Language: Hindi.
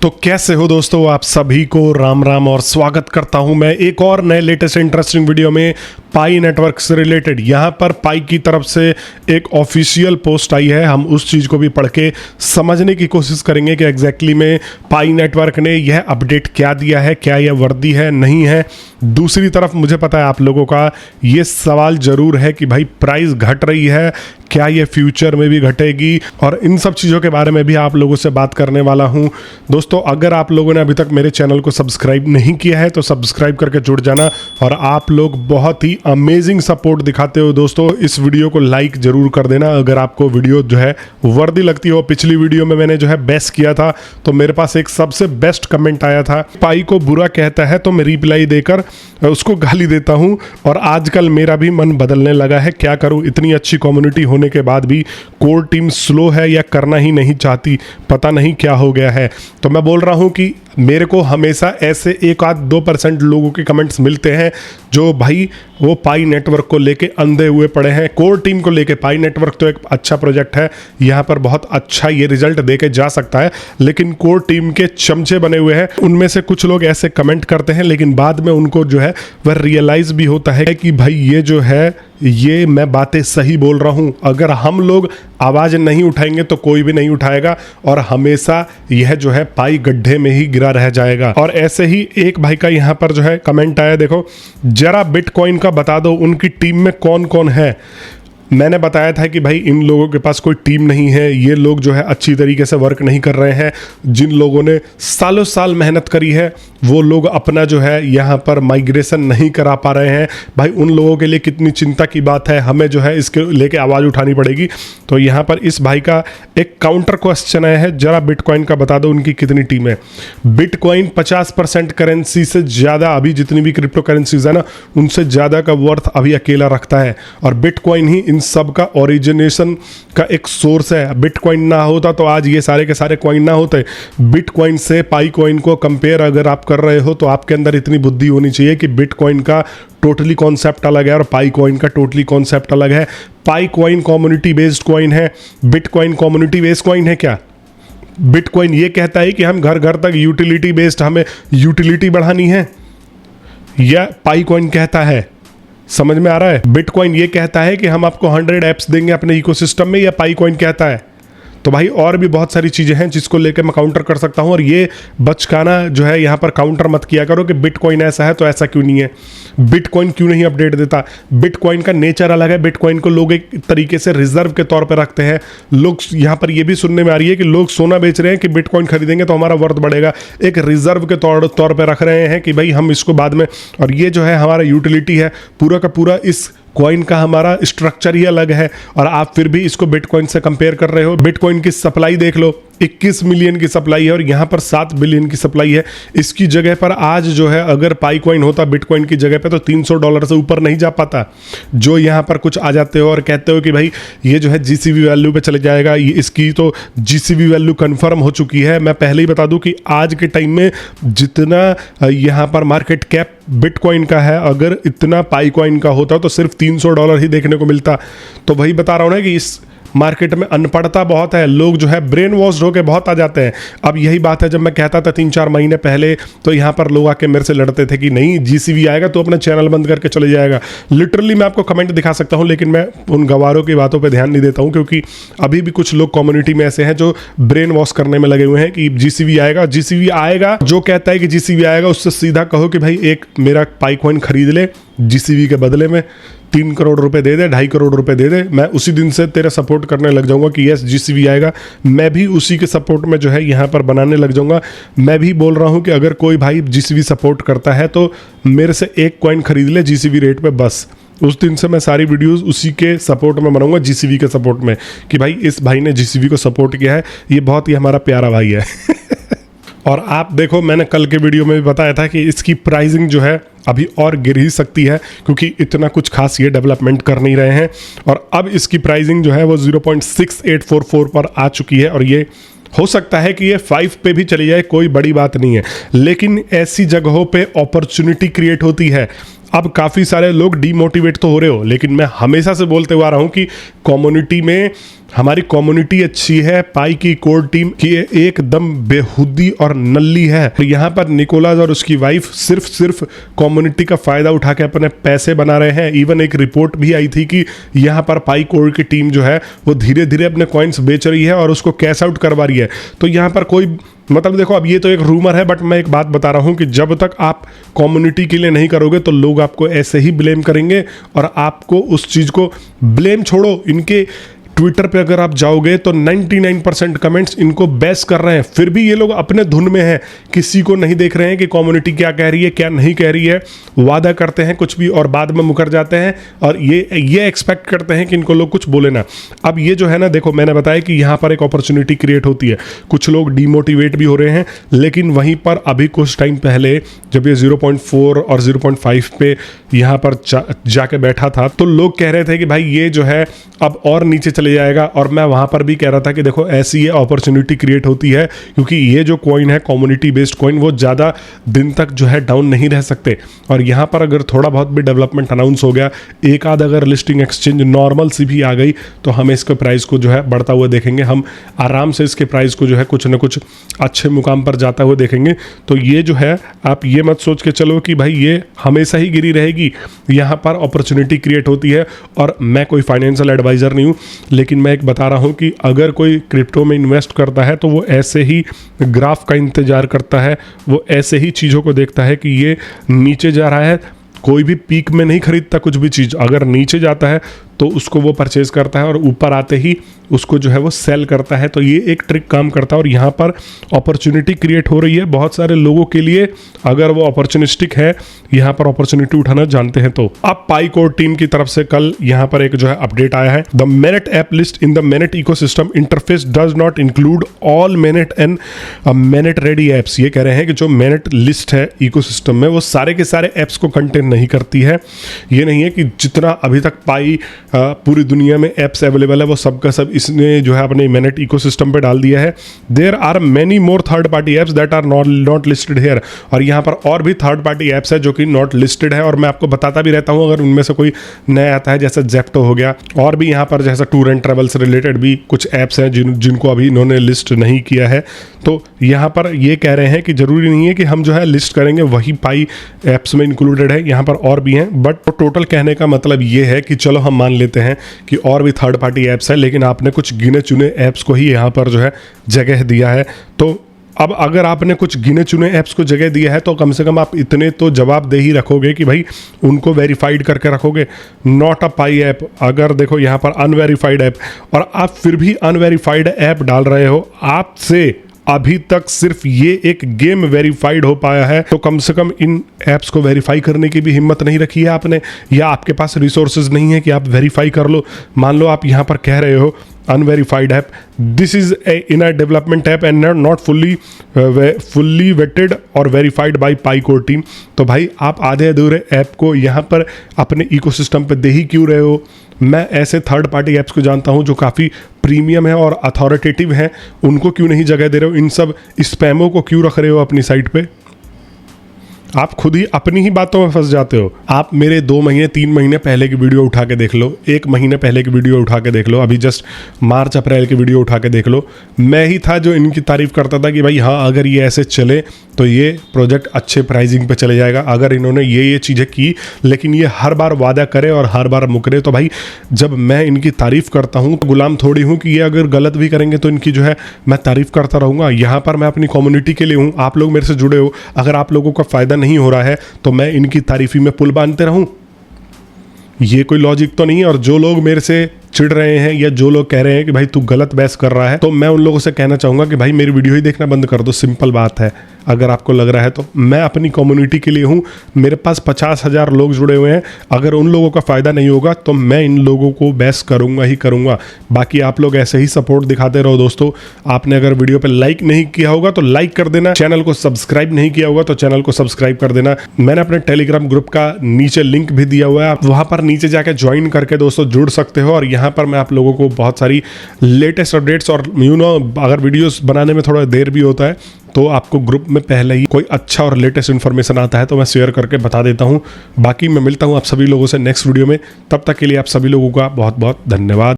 तो कैसे हो दोस्तों, आप सभी को राम राम और स्वागत करता हूं मैं एक और नए लेटेस्ट इंटरेस्टिंग वीडियो में पाई नेटवर्क से रिलेटेड। यहां पर पाई की तरफ से एक ऑफिशियल पोस्ट आई है, हम उस चीज़ को भी पढ़ के समझने की कोशिश करेंगे कि एग्जैक्टली में पाई नेटवर्क ने यह अपडेट क्या दिया है, क्या यह वर्दी है नहीं है। दूसरी तरफ मुझे पता है आप लोगों का ये सवाल जरूर है कि भाई प्राइस घट रही है, क्या ये फ्यूचर में भी घटेगी, और इन सब चीज़ों के बारे में भी आप लोगों से बात करने वाला हूं। दोस्तों अगर आप लोगों ने अभी तक मेरे चैनल को सब्सक्राइब नहीं किया है तो सब्सक्राइब करके जुड़ जाना, और आप लोग बहुत ही अमेजिंग सपोर्ट दिखाते हो दोस्तों। इस वीडियो को लाइक जरूर कर देना अगर आपको वीडियो जो है वर्दी लगती हो। पिछली वीडियो में मैंने जो है बेस्ट किया था तो मेरे पास एक सबसे बेस्ट कमेंट आया था, पाई को बुरा कहता है तो मैं रिप्लाई देकर उसको गाली देता हूं, और आजकल मेरा भी मन बदलने लगा है। क्या करूं, इतनी अच्छी कम्युनिटी होने के बाद भी कोर टीम स्लो है या करना ही नहीं चाहती, पता नहीं क्या हो गया है। तो मैं बोल रहा हूं कि मेरे को हमेशा ऐसे 1-2% लोगों के कमेंट्स मिलते हैं जो भाई वो पाई नेटवर्क को लेके अंधे हुए पड़े हैं। कोर टीम को लेके पाई नेटवर्क तो एक अच्छा प्रोजेक्ट है, यहाँ पर बहुत अच्छा ये रिजल्ट देके जा सकता है, लेकिन कोर टीम के चमचे बने हुए हैं। उनमें से कुछ लोग ऐसे कमेंट करते हैं लेकिन बाद में उनको जो है वह रियलाइज भी होता है कि भाई ये जो है ये मैं बातें सही बोल रहा हूं। अगर हम लोग आवाज नहीं उठाएंगे तो कोई भी नहीं उठाएगा, और हमेशा यह जो है पाई गड्ढे में ही गिरा रह जाएगा। और ऐसे ही एक भाई का यहां पर जो है कमेंट आया, देखो जरा बिटकॉइन का बता दो उनकी टीम में कौन कौन है। मैंने बताया था कि भाई इन लोगों के पास कोई टीम नहीं है, ये लोग जो है अच्छी तरीके से वर्क नहीं कर रहे हैं। जिन लोगों ने सालों साल मेहनत करी है वो लोग अपना जो है यहाँ पर माइग्रेशन नहीं करा पा रहे हैं। भाई उन लोगों के लिए कितनी चिंता की बात है, हमें जो है इसके लेके आवाज़ उठानी पड़ेगी। तो यहाँ पर इस भाई का एक काउंटर क्वेश्चन आया है, जरा बिटकॉइन का बता दो उनकी कितनी टीम है। बिटकॉइन 50% करेंसी से ज़्यादा, अभी जितनी भी क्रिप्टो करेंसीज है ना उनसे ज़्यादा का वर्थ अभी अकेला रखता है, और बिटकॉइन ही सब का ओरिजिनेशन का एक सोर्स है। बिटकॉइन ना होता तो आज ये सारे के सारे कॉइन ना होते। बिटकॉइन से पाई कॉइन को कंपेयर अगर आप कर रहे हो तो आपके अंदर इतनी बुद्धि होनी चाहिए कि बिटकॉइन का टोटली कॉन्सेप्ट अलग है और पाई कॉइन का टोटली कॉन्सेप्ट अलग है। पाई कॉइन कम्युनिटी बेस्ड कॉइन है, बिटकॉइन कम्युनिटी बेस्ड कॉइन है क्या? बिटकॉइन ये कहता है कि हम घर घर तक यूटिलिटी बेस्ड, हमें यूटिलिटी बढ़ानी है, या पाई कॉइन कहता है? समझ में आ रहा है? बिटकॉइन ये कहता है कि हम आपको 100 ऐप्स देंगे अपने इकोसिस्टम में, या पाई कॉइन कहता है? तो भाई और भी बहुत सारी चीज़ें हैं जिसको लेकर मैं काउंटर कर सकता हूं, और ये बचकाना जो है यहाँ पर काउंटर मत किया करो कि बिटकॉइन ऐसा है तो ऐसा क्यों नहीं है, बिटकॉइन क्यों नहीं अपडेट देता। बिटकॉइन का नेचर अलग है, बिटकॉइन को लोग एक तरीके से रिजर्व के तौर पर रखते हैं। लोग यहाँ पर ये भी सुनने में आ रही है कि लोग सोना बेच रहे हैं कि बिटकॉइन खरीदेंगे तो हमारा वर्थ बढ़ेगा, एक रिजर्व के तौर पर रख रहे हैं कि भाई हम इसको बाद में, और ये जो है हमारा यूटिलिटी है पूरा का पूरा, इस कॉइन का हमारा स्ट्रक्चर ही अलग है, और आप फिर भी इसको बिटकॉइन से कंपेयर कर रहे हो। बिटकॉइन की सप्लाई देख लो, 21 मिलियन की सप्लाई है और यहाँ पर 7 बिलियन की सप्लाई है। इसकी जगह पर आज जो है अगर पाई कॉइन होता बिटकॉइन की जगह पे तो $300 से ऊपर नहीं जा पाता। जो यहाँ पर कुछ आ जाते हो और कहते हो कि भाई ये जो है जीसीबी वैल्यू पे चले जाएगा, इसकी तो जीसीबी वैल्यू कंफर्म हो चुकी है। मैं पहले ही बता दूं कि आज के टाइम में जितना यहाँ पर मार्केट कैप बिटकॉइन का है, अगर इतना पाई कॉइन का होता तो सिर्फ $300 ही देखने को मिलता। तो वही बता रहा हूँ ना कि इस मार्केट में अनपढ़ता बहुत है, लोग जो है ब्रेन वॉश होकर बहुत आ जाते हैं। अब यही बात है, जब मैं कहता था 3-4 महीने पहले तो यहाँ पर लोग आके मेरे से लड़ते थे कि नहीं जीसीबी आएगा तो अपना चैनल बंद करके चले जाएगा। लिटरली मैं आपको कमेंट दिखा सकता हूँ, लेकिन मैं उन गवारों की बातों पे ध्यान नहीं देता हूँ, क्योंकि अभी भी कुछ लोग कम्युनिटी में ऐसे हैं जो ब्रेन वॉश करने में लगे हुए हैं कि जीसीबी आएगा, जीसीबी आएगा। जो कहता है कि जीसीबी आएगा उससे सीधा कहो कि भाई एक मेरा पाई कॉइन खरीद ले, जीसीबी के बदले में 3 करोड़ रुपए दे दे, 2.5 करोड़ रुपए दे दे, मैं उसी दिन से तेरा सपोर्ट करने लग जाऊंगा कि यस जीसीबी आएगा। मैं भी उसी के सपोर्ट में जो है यहाँ पर बनाने लग जाऊंगा। मैं भी बोल रहा हूँ कि अगर कोई भाई जीसीबी सपोर्ट करता है तो मेरे से एक कॉइन खरीद ले जीसीबी रेट पे, बस उस दिन से मैं सारी वीडियोस उसी के सपोर्ट में बनाऊंगा, जीसीबी के सपोर्ट में, कि भाई इस भाई ने जीसीबी को सपोर्ट किया है, ये बहुत ही हमारा प्यारा भाई है। और आप देखो मैंने कल के वीडियो में भी बताया था कि इसकी प्राइसिंग जो है अभी और गिर ही सकती है, क्योंकि इतना कुछ खास ये डेवलपमेंट कर नहीं रहे हैं। और अब इसकी प्राइसिंग जो है वो 0.6844 पर आ चुकी है, और ये हो सकता है कि ये 5 पे भी चली जाए, कोई बड़ी बात नहीं है। लेकिन ऐसी जगहों पे अपॉर्चुनिटी क्रिएट होती है अब काफ़ी सारे लोग डीमोटिवेट तो हो रहे हो, लेकिन मैं हमेशा से बोलते हुआ रहा हूँ कि कम्युनिटी में हमारी कम्युनिटी अच्छी है। पाई की कोर टीम की एकदम बेहुदी और नल्ली है। यहाँ पर निकोलस और उसकी वाइफ सिर्फ कम्युनिटी का फायदा उठा के अपने पैसे बना रहे हैं। इवन एक रिपोर्ट भी आई थी कि यहाँ पर पाई कोर की टीम जो है वो धीरे धीरे अपने कॉइन्स बेच रही है और उसको कैश आउट करवा रही है। तो यहाँ पर कोई मतलब देखो, अब ये तो एक रूमर है, बट मैं एक बात बता रहा हूँ कि जब तक आप कम्युनिटी के लिए नहीं करोगे तो लोग आपको ऐसे ही ब्लेम करेंगे और आपको उस चीज़ को ब्लेम छोड़ो। इनके ट्विटर पे अगर आप जाओगे तो 99% कमेंट्स इनको बेस कर रहे हैं, फिर भी ये लोग अपने धुन में हैं, किसी को नहीं देख रहे हैं कि कम्युनिटी क्या कह रही है क्या नहीं कह रही है। वादा करते हैं कुछ भी और बाद में मुकर जाते हैं और ये एक्सपेक्ट करते हैं कि इनको लोग कुछ बोले ना। अब ये जो है ना, देखो मैंने बताया कि यहाँ पर एक अपॉर्चुनिटी क्रिएट होती है, कुछ लोग डीमोटिवेट भी हो रहे हैं, लेकिन वहीं पर अभी कुछ टाइम पहले जब ये 0.4 और 0.5 पे यहाँ पर जाके बैठा था तो लोग कह रहे थे कि भाई ये जो है अब और नीचे चले जाएगा। और मैं वहां पर भी कह रहा था कि देखो ऐसी ये अपॉर्चुनिटी क्रिएट होती है, क्योंकि ये जो कॉइन है कम्युनिटी बेस्ड कॉइन, वो ज़्यादा दिन तक जो है डाउन नहीं रह सकते। और यहाँ पर अगर थोड़ा बहुत भी डेवलपमेंट अनाउंस हो गया, एक आध अगर लिस्टिंग एक्सचेंज नॉर्मल सी भी आ गई, तो हम इसके प्राइस को जो है बढ़ता हुआ देखेंगे। हम आराम से इसके प्राइस को जो है कुछ ना कुछ अच्छे मुकाम पर जाता हुआ देखेंगे। तो ये जो है आप ये मत सोच के चलो कि भाई ये हमेशा ही गिरी रहेगी, यहाँ पर अपॉर्चुनिटी क्रिएट होती है। और मैं कोई फाइनेंशियल एडवाइज़र नहीं हूँ, लेकिन मैं एक बता रहा हूँ कि अगर कोई क्रिप्टो में इन्वेस्ट करता है तो वो ऐसे ही ग्राफ का इंतजार करता है, वो ऐसे ही चीज़ों को देखता है कि ये नीचे जा रहा है। कोई भी पीक में नहीं खरीदता कुछ भी चीज़, अगर नीचे जाता है तो उसको वो परचेज करता है और ऊपर आते ही उसको जो है वो सेल करता है। तो ये एक ट्रिक काम करता है और यहाँ पर अपॉर्चुनिटी क्रिएट हो रही है बहुत सारे लोगों के लिए, अगर वो अपॉर्चुनिस्टिक है, यहाँ पर अपॉर्चुनिटी उठाना जानते हैं। तो अब पाई कोर टीम की तरफ से कल यहाँ पर एक जो है अपडेट आया है, the mainnet app list in the mainnet ecosystem interface does not include all mainnet and mainnet ready apps. ये कह रहे हैं कि जो मेनेट लिस्ट है इकोसिस्टम में वो सारे के सारे एप्स को कंटेन नहीं करती है। ये नहीं है कि जितना अभी तक पाई पूरी दुनिया में एप्स अवेलेबल है वो सब का सब इसने जो है अपने मेनेट इकोसिस्टम पे डाल दिया है। There are many more third party apps that are not listed here. और यहाँ पर और भी थर्ड पार्टी एप्स है जो कि नॉट लिस्टेड है, और मैं आपको बताता भी रहता हूँ अगर उनमें से कोई नया आता है, जैसे जेप्टो हो गया, और भी यहाँ पर जैसा टूर एंड ट्रेवल से रिलेटेड भी कुछ ऐप्स हैं जिनको अभी इन्होंने लिस्ट नहीं किया है। तो यहाँ पर ये कह रहे हैं कि जरूरी नहीं है कि हम जो है लिस्ट करेंगे वही पाई एप्स में इंक्लूडेड है, यहाँ पर और भी हैं। बट टोटल कहने का मतलब ये है कि चलो हम मान लेते हैं कि और भी थर्ड पार्टी ऐप्स है, लेकिन आपने कुछ गिने चुने ऐप्स को ही यहाँ पर जो है जगह दिया है। तो अब अगर आपने कुछ गिने चुने ऐप्स को जगह दिया है तो कम से कम आप इतने तो जवाबदेही रखोगे कि भाई उनको वेरीफाइड करके रखोगे। नॉट अ पाई ऐप, अगर देखो यहाँ पर अनवेरीफाइड ऐप, और आप फिर भी अनवेरीफाइड ऐप डाल रहे हो, आपसे अभी तक सिर्फ ये एक गेम वेरीफाइड हो पाया है, तो कम से कम इन ऐप्स को वेरीफाई करने की भी हिम्मत नहीं रखी है आपने, या आपके पास रिसोर्सेज नहीं है कि आप वेरीफाई कर लो। मान लो आप यहाँ पर कह रहे हो unverified app, this is in a development app and not fully vetted और verified by Pi Core team. तो भाई आप आधे अधूरे ऐप को यहाँ पर अपने इकोसिस्टम पे दे ही क्यों रहे हो? मैं ऐसे थर्ड पार्टी ऐप्स को जानता हूँ जो काफ़ी प्रीमियम है और अथॉरिटेटिव हैं, उनको क्यों नहीं जगह दे रहे हो? इन सब स्पैमों को क्यों रख रहे हो अपनी साइट पे? आप खुद ही अपनी ही बातों में फंस जाते हो। आप मेरे 2 महीने 3 महीने पहले की वीडियो उठा के देख लो, 1 महीने पहले की वीडियो उठा के देख लो, अभी जस्ट मार्च अप्रैल की वीडियो उठा के देख लो। मैं ही था जो इनकी तारीफ करता था कि भाई हाँ, अगर ये ऐसे चले तो ये प्रोजेक्ट अच्छे प्राइसिंग पे चले जाएगा, अगर इन्होंने ये चीज़ें की। लेकिन ये हर बार वादा करे और हर बार मुकरे। तो भाई जब मैं इनकी तारीफ करता हूँ तो गुलाम थोड़ी हूँ कि ये अगर गलत भी करेंगे तो इनकी जो है मैं तारीफ करता रहूँगा। यहाँ पर मैं अपनी कम्युनिटी के लिए हूँ, आप लोग मेरे से जुड़े हो, अगर आप लोगों का फ़ायदा नहीं हो रहा है तो मैं इनकी तारीफी में पुल बांधते रहूं? ये कोई लॉजिक तो नहीं है। और जो लोग मेरे से चिढ़ रहे हैं या जो लोग कह रहे हैं कि भाई तू गलत बहस कर रहा है, तो मैं उन लोगों से कहना चाहूँगा कि भाई मेरी वीडियो ही देखना बंद कर दो। सिंपल बात है, अगर आपको लग रहा है तो। मैं अपनी कम्युनिटी के लिए हूँ, मेरे पास 50,000 लोग जुड़े हुए हैं, अगर उन लोगों का फ़ायदा नहीं होगा तो मैं इन लोगों को बहस करूँगा ही करूँगा। बाकी आप लोग ऐसे ही सपोर्ट दिखाते रहो दोस्तों। आपने अगर वीडियो पर लाइक नहीं किया होगा तो लाइक कर देना, चैनल को सब्सक्राइब नहीं किया होगा तो चैनल को सब्सक्राइब कर देना। मैंने अपने टेलीग्राम ग्रुप का नीचे लिंक भी दिया हुआ है, आप वहाँ पर नीचे जाकर ज्वाइन करके दोस्तों जुड़ सकते हो। और यहाँ पर मैं आप लोगों को बहुत सारी लेटेस्ट अपडेट्स और अगर वीडियोस बनाने में थोड़ा देर भी होता है तो आपको ग्रुप में पहले ही कोई अच्छा और लेटेस्ट इन्फॉर्मेशन आता है तो मैं शेयर करके बता देता हूँ। बाकी मैं मिलता हूँ आप सभी लोगों से नेक्स्ट वीडियो में, तब तक के लिए आप सभी लोगों का बहुत बहुत धन्यवाद।